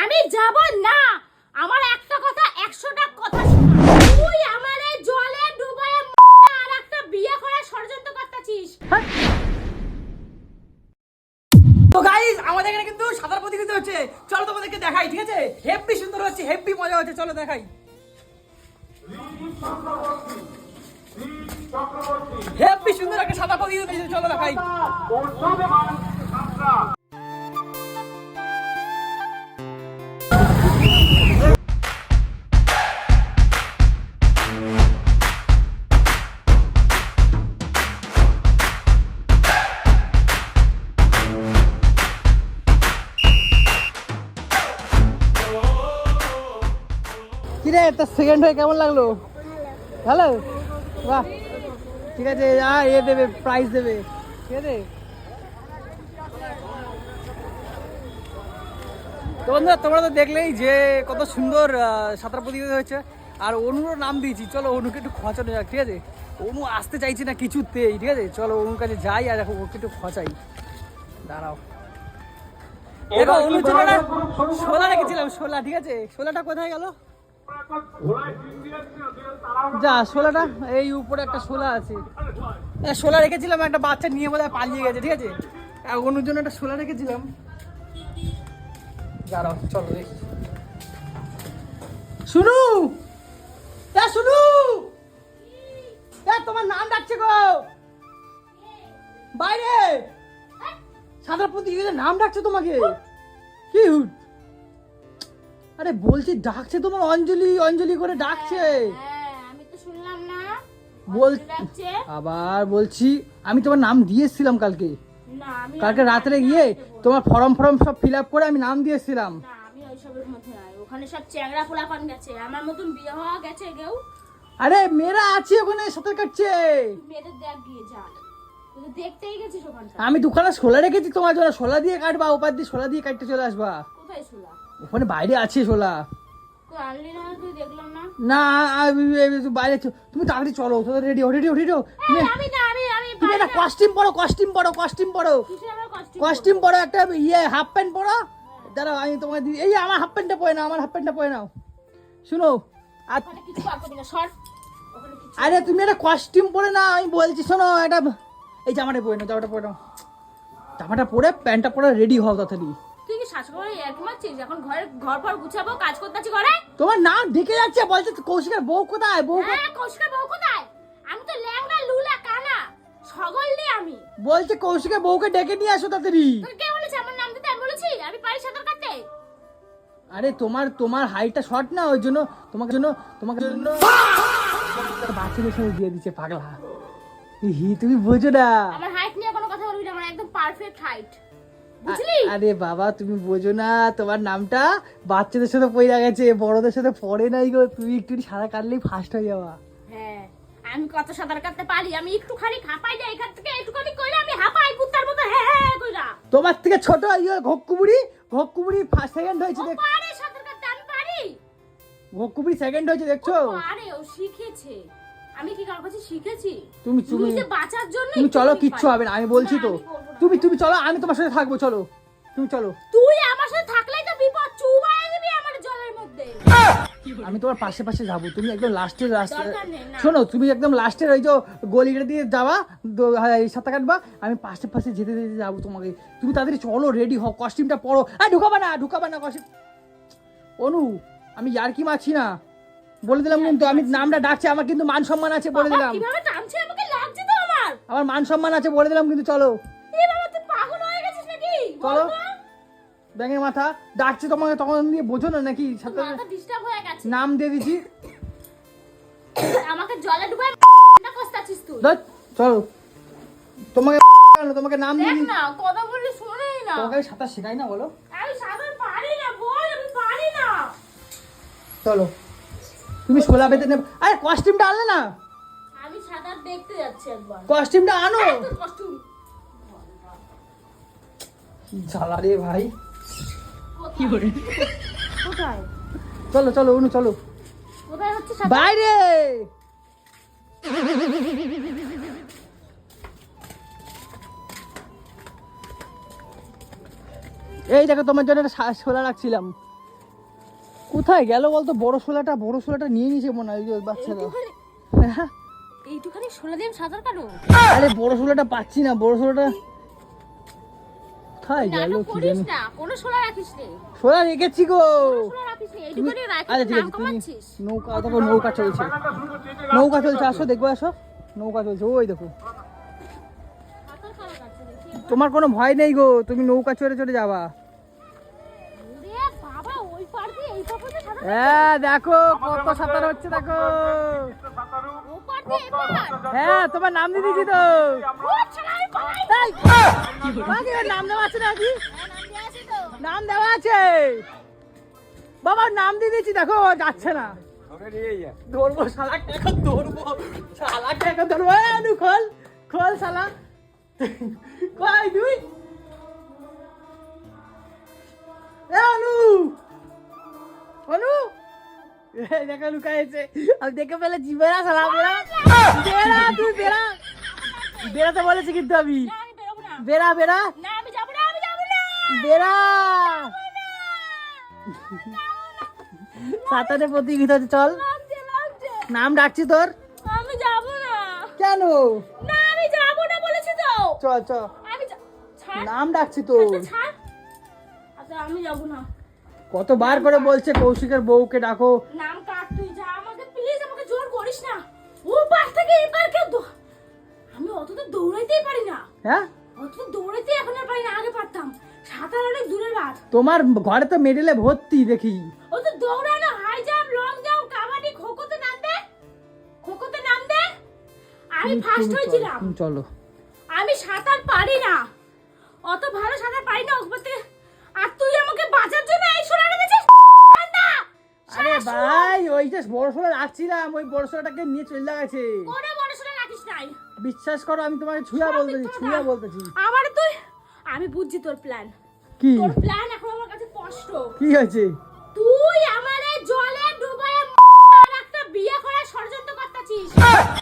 আমি যাব না। আমার একটা কথা 100টা কথা শোনা। তুই আমারে জলে ডুবায়ে আর একটা বিয়ে করার ষড়যন্ত্র করতেছিস। তো গাইস আমাদের এখানে কিন্তু সাঁতার প্রতিযোগিতা হচ্ছে, চলো তোমাদেরকে দেখাই। ঠিক আছে, হেভি সুন্দর হচ্ছে, হেভি মজা হচ্ছে, চলো দেখাই। হেভি সুন্দর একটা সাঁতার প্রতিযোগিতা হচ্ছে, চলো দেখাই। কিরে তোর সেকেন্ড হয়ে কেমন লাগলো? ভালো, বাহ, ঠিক আছে। এ দেবে, প্রাইজ দেবে, ঠিক আছে। তো বন্ধুরা তোমরা তো দেখলেই যে কত সুন্দর সাঁতার প্রতিযোগিতা হয়েছে। আর অনুরও নাম দিয়েছি, চলো অনুকে একটু খোঁচানো যাক। ঠিক আছে, অনু আসতে চাইছে না কিছুতেই। ঠিক আছে, চলো অনুর কাছে যাই আর দেখো ওকে একটু খোঁচাই। দাঁড়াও, দেখো অনুর জন্য শোলা রেখেছিলাম, শোলা। ঠিক আছে, শোলাটা কোথায় গেল? যা, শোলাটা এই উপরে একটা শোলা আছে, শোলা রেখেছিলাম, একটা বাচ্চা নিয়ে বোধহয় পালিয়ে গেছে। ঠিক আছে, অনুর জন্য একটা শোলা রেখেছিলাম। দাঁড়াও, চলো দেখি। শুনু, শুনু, তোমার নাম ডাকছে গো বাইরে। সাঁতার প্রতিযোগিতার নাম ডাকছে তোমাকে। কি হুট? আরে বলছি ডাকছে তোমার, অঞ্জলি অঞ্জলি করে ডাকছে। আমি তো শুনলাম না। বল আবার বলছি, আমি তোমার নাম দিয়েছিলাম কালকে। না, আমি কালকে রাত্রে গিয়ে তোমার ফর্ম সব ফিল আপ করে আমি নাম দিয়েছিলাম। না, আমি ওইসবের মধ্যে নাই। ওখানে সব চ্যাংড়া পোলাপান গেছে, আমার মতন বিয়ে হওয়া গেছে কেউ। আরে মেয়েরা আছে ওখানে সাঁতার কাটছে। মেয়েদের দেখ গিয়ে যা, তুই তো দেখতেই গেছিস ওখানটা। আমি দুখানা শোলা রেখেছি তোমার জন্য, শোলা দিয়ে কাটবা, ওপার দিয়ে শোলা দিয়ে কাটতে চলে আসবা। কোথায় শুলা? ওখানে বাইরে আছে শোলা। তুই আনলি না, তুই দেখলাম না। না বাইরে তুমি তাড়াতাড়ি চলো, রেডি হো রেডি হো রেডি হো। আমি না, আমি তুমি একটা কস্টিউম পরো, কস্টিউম পরো, কস্টিউম পরো, কিসের আমার কস্টিউম? কস্টিউম পরো, একটা হাফ প্যান্ট পরো। দাঁড়াও আমি তোমাকে দিই, এই আমার হাফ প্যান্টটা পরে নাও, আমার হাফ প্যান্টটা পরে নাও। শুনো আর ওখানে কিছু করবি না, সর। ওখানে কিছু আরে তুমি একটা কস্টিউম পরে না, আমি বলছি শোনো, একটা এই জামাটা পরে নাও, জামাটা পরে নাও, জামাটা পরে প্যান্টটা পরে রেডি হও তাড়াতাড়ি। তুই কি শাশুড়ি এক মারছিস? এখন ঘর ফর গুছাবো, কাজ করতে আছি ঘরে। তোমার নাম ঢেকে যাচ্ছে, বলছে কৌশিকের বউ কোথায়, বউ হ্যাঁ, কৌশিকের বউ কোথায়? আমি তো ল্যাংড়া লুলা কানা সগল নি আমি। বলছে কৌশিকের বউকে ডেকে নিয়ে আসো তাড়াতাড়ি। তোকে কে বলেছে আমার নাম দিতে? আমি বলেছি আমি পারি সাঁতার কাটতে? আরে তোমার হাইটটা শর্ট না, ওই জন্য তোমাকে জন্য বাচ্চাদের সঙ্গে দিয়ে দিচ্ছে পাগলা। তুমি বোঝো না। আমার হাইট নিয়ে কোনো কথা বলবি না, আমার একদম পারফেক্ট হাইট, বুঝলি? আরে বাবা তুমি বোঝো না, তোমার নামটা বাচ্চাদের সাথে পড়ে গেছে, বড়দের সাথে পড়ে নাই গো। তুমি একটু সাঁতার কাটলেই ফার্স্ট হয়ে যাবা। হ্যাঁ, আমি কত সাঁতার কাটতে পারি। আমি একটুখানি হাঁপাই যাই, এখান থেকে একটুখানি কইরা আমি হাঁপাই কুত্তার মতো, হ্যাঁ হ্যাঁ কইরা। তোমার থেকে ছোট ঘক্কুবুড়ি ফার্স্ট সেকেন্ড হয়েছে, ও পারে সাঁতার কাটতে, আমি পারি। ঘক্কুবুড়ি সেকেন্ড হয়েছে দেখছো। আরে ও শিখেছে, আমি কি কার কাছে শিখেছি? তুমি যে বাঁচার জন্য। তুমি চলো, কিচ্ছু হবে না, আমি বলছি তো। তুমি চলো, আমি তোমার সাথে থাকবো, চলো তুমি চলো। তুই আমার সাথে থাকলেই তো বিপদ, চুবাইয়া দিবি আমার জলের মধ্যে। আমি তোমার পাশে যাবো, তুমি একদম লাস্টের দরকার নেই না। শোনো, তুমি একদম লাস্টের ওই যে গলিটা দিয়ে যাবা, সাঁতার কাটবা, আমি পাশে যেতে যাবো তোমাকে। তুমি তাড়াতাড়ি চলো, রেডি হও, কস্টিউমটা পরো। ঢুকাবা না কস্টিউম। অনু, আমি ইয়ার্কি মারছি না, বলে দিলাম কিন্তু। আমি নামটা ডাকছি, আমার কিন্তু মান সম্মান আছে, বলে দিলাম। কিভাবে টানছে আমাকে, লাগছে তো আমার মান সম্মান আছে, বলে দিলাম কিন্তু। চলো, এই বাবা তুই পাগল হয়ে গেছিস নাকি? চলো। ব্যাঙের মাথা ডাকছে তোমাকে, তখন দিয়ে বোঝো না নাকি? সাথে মাথা ডিস্টার্ব হয়ে গেছে। নাম দিয়ে দিছি। আমাকে জলে ডুবাই না কষ্টাছিস তুই। চলো, তোমাকে নাম দিয়ে দেখ দিছি। না, কথা বললে শুনেই না। তোমাকে সাঁতার শেখাই না, বলো। আমি সাঁতার পারি না, বল আমি পারি না। চলো, তুমি শোলা বেঁধে নেবে। আরে কস্টিউমটা আনলে না? আমি সাঁতার দেখতে যাচ্ছি একবার। কস্টিউমটা আনো। তোর কস্টিউম জ্বালা রে ভাই। কি করে? কোথায় চলো অনু, চলো কোথায় হচ্ছে সাঁতার? বাইরে। এই দেখো, তোমার জন্য একটা শোলা রাখছিলাম, কোথায় গেল বলতো? বড় শোলাটা নিয়ে নিয়েছে মনে হয় ওই বাচ্চারা। হ্যাঁ এইটুখানি শোলা দিয়ে আমি সাঁতার কাটো? আরে বড় শোলাটা পাচ্ছি না, বড় শোলাটা কোথায় গেল নাটক কি করিস জানি। না, কোনো শোলা রাখিস নে। শোলা রেখেছি গো। শোলা রাখিস নে, এইটুখানি রাখিস, আচ্ছা ঠিক নাম আছে, তুমি কমাচ্ছিস। নৌকা দেখো, নৌকা চলছে, আসো দেখবো, আসো নৌকা চলছে ওই দেখো। সাঁতার কাটা যাচ্ছে দেখি। তোমার কোনো ভয় নেই গো, তুমি নৌকা চড়ে চড়ে যাবা। ওরে বাবা, ওই পার দিয়ে এই পার পর্যন্ত সাঁতার হ্যাঁ দেখো কত সাঁতার হচ্ছে দেখো। ও পার দিয়ে এই পার। হ্যাঁ তোমার নাম দিয়ে দিয়েছি তো। ও ছাড়া আমি পালাই। তাই বাকি ওর নাম দেওয়া আছে নাকি? হ্যাঁ, নাম দেয়া আছে তো। নাম দেওয়া আছে বাবার, নাম দিয়ে দিয়েছি দেখো, ও যাচ্ছে না। ধরবো শালাকে এখন, ধরবো শালাকে এখন ধরবো। এই অনু খোল, খোল শালা। কই তুই? এ অনু, অনু এই দেখো লুকাইছে, আমি দেখে ফেলেছি। বেড়া শালা, বেড়া বেড়া, তুই বেড়া। বেড়াতে বলেছি কিন্তু আমি। না, আমি বেরোবো না। বেড়া বেড়া না, আমি যাবো না, আমি যাবো না। বেড়া। সাঁতারে প্রতিযোগিতা হচ্ছে, চল লাগছে, লাগছে। নাম ডাকছি তোর। আমি যাবো না। কেন? না, আমি যাবো না বলেছি তো। চল চল, আমি ছাড়। নাম ডাকছি তোর। আচ্ছা, ছাড়। আচ্ছা, আমি যাবো না। কতবার করে বলছে কৌশিকের বউকে ডাকো। নাম কাট, তুই যা, আমাকে প্লিজ, আমাকে জোর করিস না। ও পাশ থেকে এই পার কেউ আমি অত তো দৌড়াইতেই পারি না। হ্যাঁ অত তো দৌড়াইতে এখন আর পারি না, আগে পারতাম। সাঁতার অনেক দূরের বাদ। তোমার ঘরে তো মেডেলে ভর্তি দেখি। ও তো দৌড়ানো, high jump, long jump, kabaddi, খোখোতে নাম দে। খোখোতে নাম দে। আমি ফার্স্ট হয়েছিলাম। তুমি চলো। আমি সাঁতার পারি না, অত ভালো সাঁতার পারি না ওপরতে। আর তুই আমাকে বাঁচার জন্য এই সোনাটা দিছিস না। আরে ভাই ওই যে বড় সোনা রাখছিলাম, ওই বড় সোনাটাকে নিয়ে চলে গেছে। কোনে বড় সোনা রাখিস নাই? বিশ্বাস করো, আমি তোমাকে ছুঁয়া বলতেছি, ছুঁয়া বলতেছি। আমারে তুই, আমি বুঝছি তোর প্ল্যান। কি তোর প্ল্যান এখন আমার কাছে স্পষ্ট। কি হয়েছে? তুই আমারে জলে ডুবায়ে আর একটা বিয়ে করার ষড়যন্ত্র করতেছিস।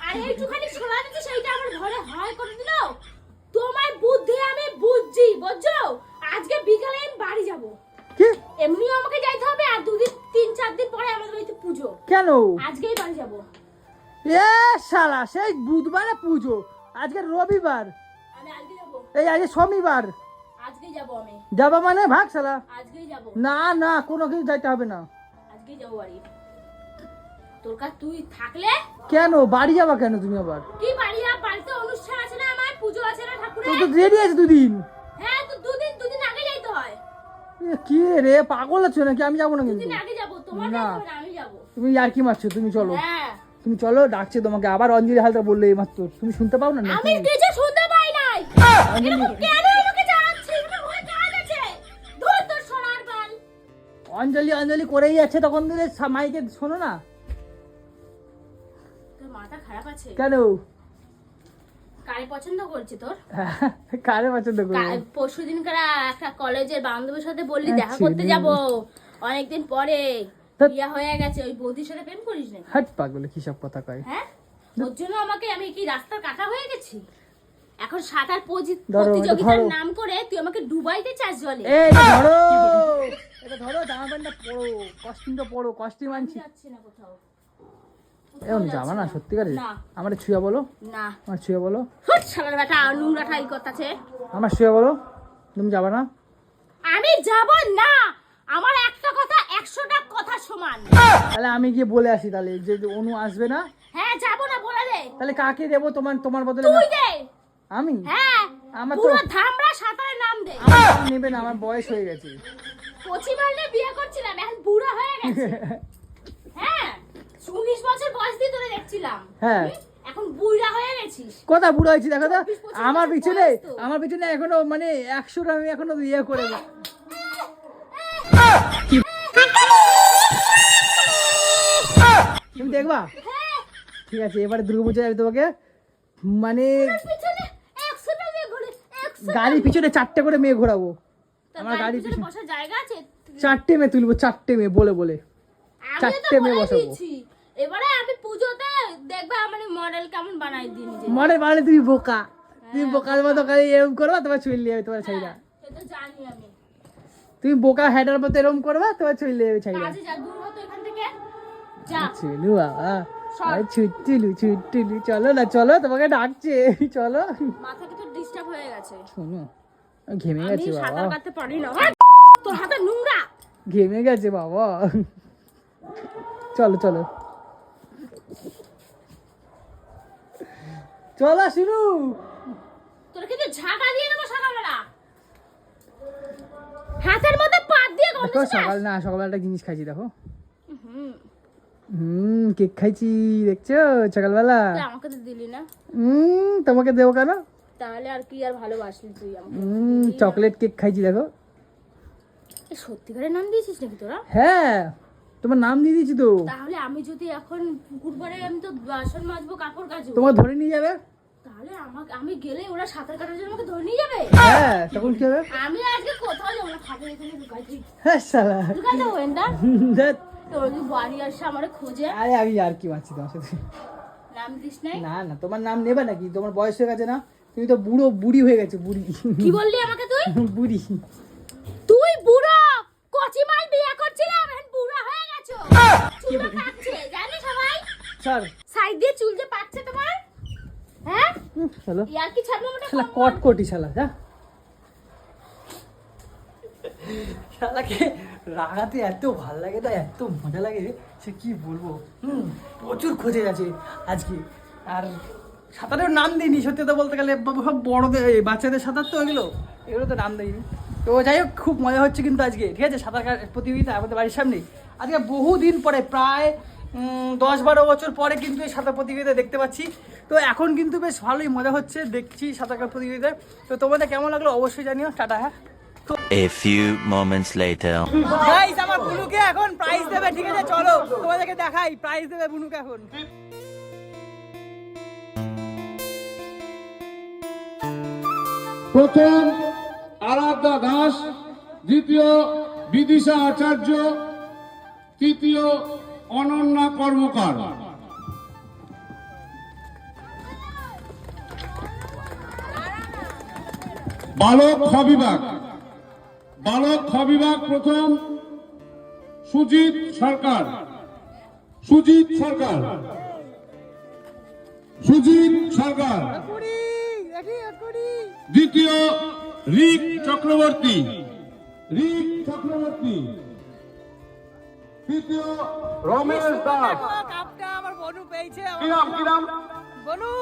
আর এইটুখানি ছোলা দিছিস, সেইটা আমার ঘরে হয় করে দিল। তোমার বুদ্ধি আমি বুঝছি, বুঝছো? আজকে বিকালে আমি বাড়ি যাব। কি এমনিও আমাকে যাইতে হবে, আর 2-3-4 দিন পরে আমাদের বাড়িতে পুজো। কেন? আজকেই বাড়ি যাব। এ শালা, সেই বুধবারে পুজো, আজকে রবিবার, আমি আজকে যাব। এই আজকে শনিবার। আজকেই যাব আমি। যাবা মানে ভাগ শালা। আজকেই যাব। না না, কোনো কিছু যাইতে হবে না। আজকেই যাব বাড়ি। তোর কাছে তুই থাকলে কেন বাড়ি যাবা কেন তুমি আবার? কি বাড়ি, আর বাড়িতে অনুষ্ঠান আছে না, আমার পুজো আছে না ঠাকুরের। তুই তো রেডি আছে দুদিন। হ্যাঁ, তো দুদিন আগে যাইতে হয়। এ কি রে, পাগল আছো নাকি? আমি যাবো না কিন্তু। দুদিন আগে যাব, তোমার না। যাইতে হবে না, আমি যাব। তুমি আর কি মারছো? তুমি চলো, হ্যাঁ, তুমি চলো, ডাকছে তোমাকে। আবার অঞ্জলি হালদার বললে এই মাত্র, তুমি শুনতে পাও না আমি নাকি? কিছু শুনতে পাই নাই। অঞ্জলি, এরকম কেন আমাকে জানাচ্ছিস? এটা ভয় কার কাছে? ধুর তোর সোনার বাল। অঞ্জলি অঞ্জলি করেই যাচ্ছে, তখন দিলে মাইকে শোনো না তোর মাথা খারাপ আছে? কেন? কারে পছন্দ করছে তোর? কারে পছন্দ করবো? পরশুদিন কারা একটা কলেজের বান্ধবীর সাথে বললি দেখা আচ্ছা, করতে যাব, অনেকদিন পরে। ধ্যাৎ। বিয়ে হয়ে গেছে, ওই বৌদির সাথে প্রেম করিস না? হাট পাগলে, কি সব কথা কয়। হ্যাঁ, ওর জন্য আমি কি রাস্তার কাটা হয়ে গেছি? এখন সাঁতার ধরো, প্রতিযোগিতার ধরো। নাম করে তুই আমাকে ডুবাইতে চাস জলে? এই এটা ধরো, এটা ধরো, জামা প্যান্টটা পরো, কস্টিউমটা পরো, কস্টিউম আনছি। যাচ্ছি না কোথাও। এরকম জামা না, সত্যিকারে। না। আমার ছুঁয়া বলো, না, আমার ছুঁয়া বলো, হুট শালার বেটা, নোংরা ঠাই করতেছে। আমার ছুঁয়া বলো, তুমি যাবা না? আমি যাব না। আমার একটা কথা 100টা কথা সমান। তাহলে আমি গিয়ে বলে আসি, তাহলে যে অনু আসবে না, হ্যাঁ, যাব না, বলে দে। তাহলে কাকে দেবো? তোমার বদলে তুই দে। আমি? হ্যাঁ, আমার তো পুরো ধামরা সাঁতারের নাম দে। আমার নাম নেবে না, আমার বয়স হয়ে গেছে। কচি মারলে বিয়ে করছিলাম, এখন বুড়া হয়ে গেছে। হ্যাঁ, 19 বছর বয়স দিয়ে তোরে দেখছিলাম। হ্যাঁ। হুম? এখন বুড়া হয়ে গেছিস। কথা বুড়ো হয়েছি দেখো তো। 24-25 আমার বছর পিছনে, বয়স তো। আমার পিছনে এখনো মানে 100টা আমি এখনো ইয়ে করে না। তুমি দেখবা? হ্যাঁ, ঠিক আছে, এবারে দুর্গাপূজায় আমি তোমাকে মানে তোর পিছনে 100টা মেয়ে ঘুরে, 100টা। গাড়ির পিছনে 4টে করে মেয়ে ঘোরাবো। তোর আমার গাড়ির পিছনে পিছনে বসার জায়গা আছে? 4টে মেয়ে তুলবো, 4টে মেয়ে বলে বলে। আমি তো 4টে মেয়ে বলে বসাবো। দিয়েছি। এবারে আমি পুজোতে দেখবা মানে মডেল কেমন বানাই দিই নিজে। মনে পারলে তুমি বোকা, তুমি বোকার মতো খালি এরকম করবা, তোমার চুল নিয়ে তোমার ছাইরা। সে তো জানি আমি। তুমি বোকা হেডার মতো এরকম করবা তোমার চলে যাবে ছাইড়া কাজে যা, দূর হতো এখান থেকে যা। চলু বাবা সর। আরে ছুট্টুলু চলো না চলো তোমাকে ডাকছে চলো মাথা কি তোর ডিস্টার্ব হয়ে গেছে? শোনো ঘেমে আমি গেছে সাঁতার বাবা কাটতে পারি না। তোর হাতে নোংরা। ঘেমে গেছে বাবা চলো চলো চলো শুরু তোর কিন্তু ঝাঁকা দিয়ে দেবো সকালবেলা। হাতের মধ্যে পাত দিয়ে দেখো গন্ধ সকাল না সকালবেলা একটা জিনিস খাইছি দেখো হুম কেক খাইছি দেখছো সকালবেলা তুই আমাকে তো দিলি না, তোমাকে দেবো কেন তাহলে আর কি আর ভালোবাসলি তুই আমাকে? চকলেট কেক খাইছি দেখো এই সত্যিকারের নাম দিয়েছিস নাকি তোরা? হ্যাঁ তোমার নাম দিয়ে দিয়েছি তো তাহলে আমি যদি এখন পুকুর পাড়ে, আমি তো বাসন মাজবো, কাপড় কাচবো, তোমার ধরে নিয়ে যাবে তাহলে আমাকে, আমি গেলে ওরা সাঁতার কাটার জন্য আমাকে ধরে নিয়ে যাবে? হ্যাঁ তখন কি হবে আমি আজকে কোথাও যাবো না, খাবার এখানে ঢুকাই তুই হ্যাঁ শালা ঢুকাই যাবো এন্ডা। ধ্যাৎ। তোর যদি বাড়ি আসে আমার খোঁজে, আরে আমি আর কি পাচ্ছি তোমার সাথে নাম দিস নাই? না না তোমার নাম নেবে নাকি তোমার বয়স হয়ে গেছে না তুমি তো বুড়ি হয়ে গেছে বুড়ি কি বললি আমাকে তুই? বুড়ি তুই বুড়ো, কচি মাল বিয়ে করছিলাম, এখন বুড়ো হয়ে গেছো। চুল পাকছে জানি সবাই, চল সাইড দিয়ে চুল যে পাকছে তোমার, হ্যাঁ? চলো ইয়ার কি ছাড়লো মোটা? শালা কটকটি শালা যা শালাকে রাগাতে এত ভাল লাগে না এত মজা লাগে সে কি বলবো প্রচুর খোঁজে গেছে আজকে আর সাঁতারের নাম দিইনি সত্যি তো বলতে গেলে সব বড়দের বাচ্চাদের সাঁতার তো এগুলো তো নাম দেয়নি তো যাই হোক খুব মজা হচ্ছে কিন্তু আজকে ঠিক আছে সাঁতার প্রতিযোগিতা আমাদের বাড়ির সামনে আজকে বহুদিন পরে প্রায় 10-12 বছর পরে কিন্তু এই সাঁতার প্রতিযোগিতা দেখতে পাচ্ছি তো এখন কিন্তু বেশ ভালোই মজা হচ্ছে দেখছি সাঁতার প্রতিযোগিতায় তো তোমাদের কেমন লাগলো অবশ্যই জানিও টাটা হ্যাঁ A few moments later. Guys আমার বুনুকে এখন প্রাইজ দেবে ঠিক আছে চলো তোমাদেরকে দেখাই প্রাইজ দেবে বুনুকে এখন প্রথম আরাধ্যা দাস, দ্বিতীয় বিদিশা আচার্য, তৃতীয় অনন্যা কর্মকার। বালক খ বিভাগ, বালক খ বিভাগ প্রথম সুজিত সরকার, সুজিত সরকার, সুজিত সরকার। দ্বিতীয় রিক চক্রবর্তী, রিক চক্রবর্তী। তৃতীয় রমেশ দাস। কাপটা আমার বনু পেয়েছে কিরাম কিরাম বনু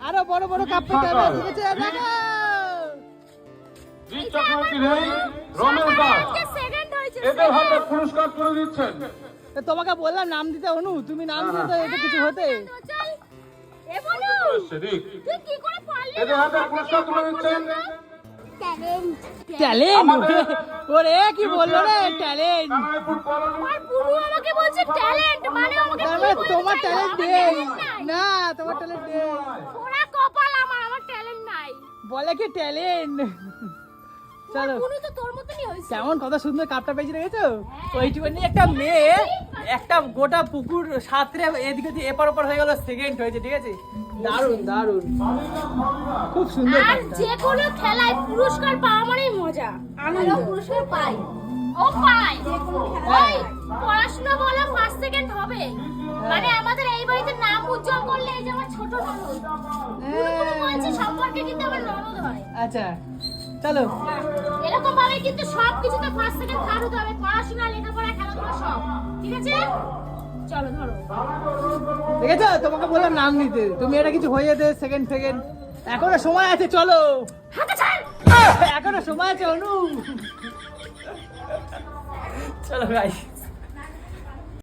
আরো বড় বড় কাপ পেতে হবে ঠিক আছে দেখো রিক চক্রবর্তী নেই, রমেশ দাস। আজকে সেকেন্ড হয়েছে। এদের হাতে পুরস্কার তুলে দিচ্ছেন। তো তোমাকে বললাম নাম দিতে অনু তুমি নাম দিতে তো এটা কিছু হতে চল এ বলু, রিক, তুই কি করে পারলি? এদের হাতে পুরস্কার তুলে দিচ্ছেন। ট্যালেন্ট। ট্যালেন্ট ওরে কি বললো রে ট্যালেন্ট কানাইপুর কলোনি। আর পুরো আমাকে বলছে ট্যালেন্ট, মানে আমাকে তার কি মানে বলছে? তোমার ট্যালেন্ট আমার নেই talent নাই। না তোমার ট্যালেন্ট নেই ওরা কপাল, আমার ট্যালেন্ট নাই। বলে কি ট্যালেন্ট চলো পুরো তো তোর মতনই হইছে। কেমন কত সুন্দর কাপটা পেয়েছি দেখেছো ওইটুকুনি একটা মেয়ে একটা গোটা পুকুর সাঁতরে এদিকে দিয়ে এপার ওপার হয়ে গেল সেকেন্ড হয়েছে ঠিক আছে দারুণ দারুণ খুব সুন্দর আর কাপটা যে কোনো খেলায় পুরস্কার পাওয়া মানেই মজা, আনন্দ। পুরস্কার পাই, ও পাই। ওই পড়াশোনা বলো ফার্স্ট সেকেন্ড হবে, মানে আমাদের এই বাড়িতে নাম উজ্জ্বল করলে এই যে আমার ছোট ননদ, পুরো বলছে সম্পর্কে কিন্তু আমার ননদ হয়। আচ্ছা চলো এরকম ভাবে কিন্তু সব কিছুতে ফার্স্ট সেকেন্ড থার্ড হতে হবে, পড়াশোনা লেখাপড়া খেলাধুলা সব, ঠিক আছে? চলো ধরো। দেখেছো তোমাকে বললাম নাম নিতে তুমি এটা কিছু হয়ে যেতে সেকেন্ড সেকেন্ড এখনো সময় আছে চলো হাতে ছাড়। এখনো সময় আছে অনু চলো গাইস